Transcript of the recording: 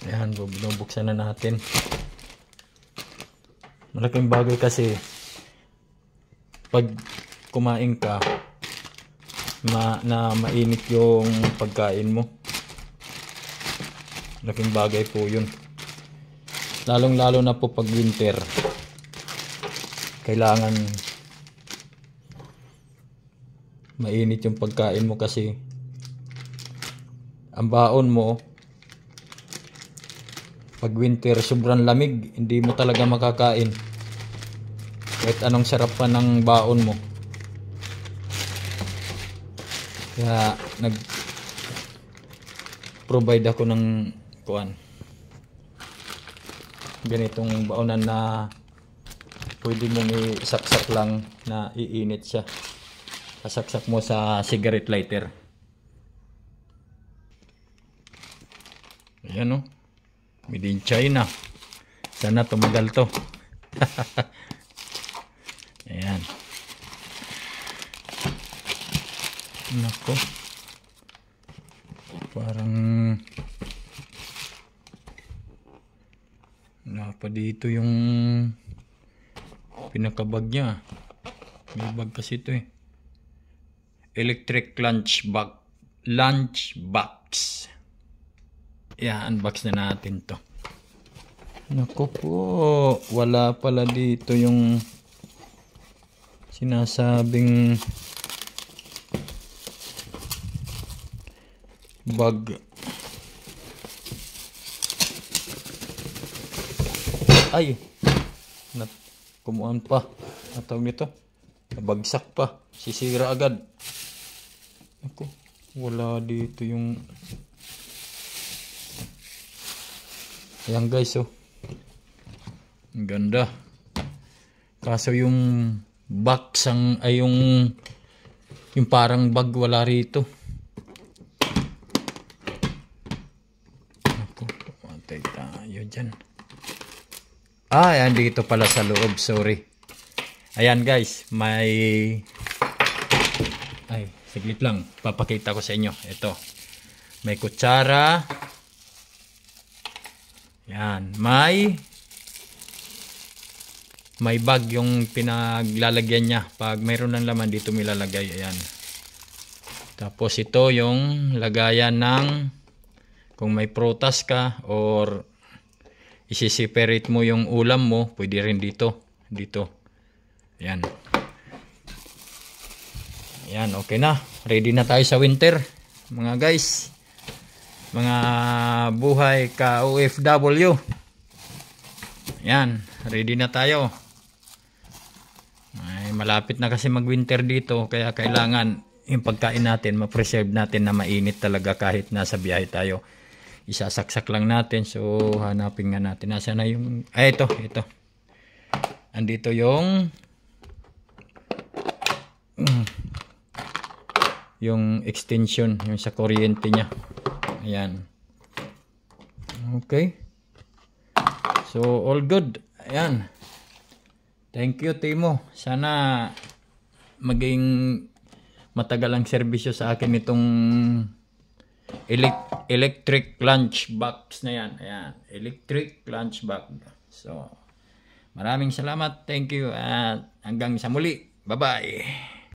Ayan, binubuksan na natin. Malaking bagay kasi pag kumain ka na mainit yung pagkain mo. Malaking bagay po yun. Lalong lalo na po pag winter. Kailangan mainit yung pagkain mo kasi ang baon mo pag winter sobrang lamig, hindi mo talaga makakain kahit anong sarap pa ng baon mo. Kaya nag provide ako ng ganitong baonan na pwede mong isaksak lang na iinit siya. Sasaksak mo sa cigarette lighter. Ayan o. Made in China. Sana tumagal to. Ayan. Nako. Parang wala pa dito yung pinakabag niya. May bag kasi ito eh. Electric lunch box. Unbox na natin to. Naku po, wala pala dito yung sinasabing bag. Ay, kumuan pa. Atawag nito, nabagsak pa, sisira agad. Naku, wala dito yung... Ayan guys, oh. Ang ganda. Kaso yung box ay yung parang bag wala rito. Naku, matay tayo dyan. Ayan, dito pala sa loob, sorry. Ayan guys, may... Ay, saglit lang. Papakita ko sa inyo. Ito. May kutsara. Yan, may bag yung pinaglalagyan niya. Pag mayroon ng laman dito milalagay. Ayan. Tapos ito yung lagayan ng kung may prutas ka or isi-separate mo yung ulam mo, pwede rin dito. Ayan. Ayan, okay na. Ready na tayo sa winter, mga guys. Mga buhay ka OFW. Yan, ready na tayo. Ay, malapit na kasi mag-winter dito, kaya kailangan yung pagkain natin, ma-preserve natin na mainit talaga kahit nasa biyahe tayo. Isasaksak lang natin. So, hanapin nga natin. Nasaan na yung... Ay, ito. Andito yung... yung extension, yung sa kuryente niya. Ayan. Okay. So, all good. Ayan. Thank you, Timo. Sana maging matagal ang serbisyo sa akin itong electric lunch box na yan. Ayan. Electric lunch box. So, maraming salamat. Thank you. At hanggang sa muli. Bye-bye.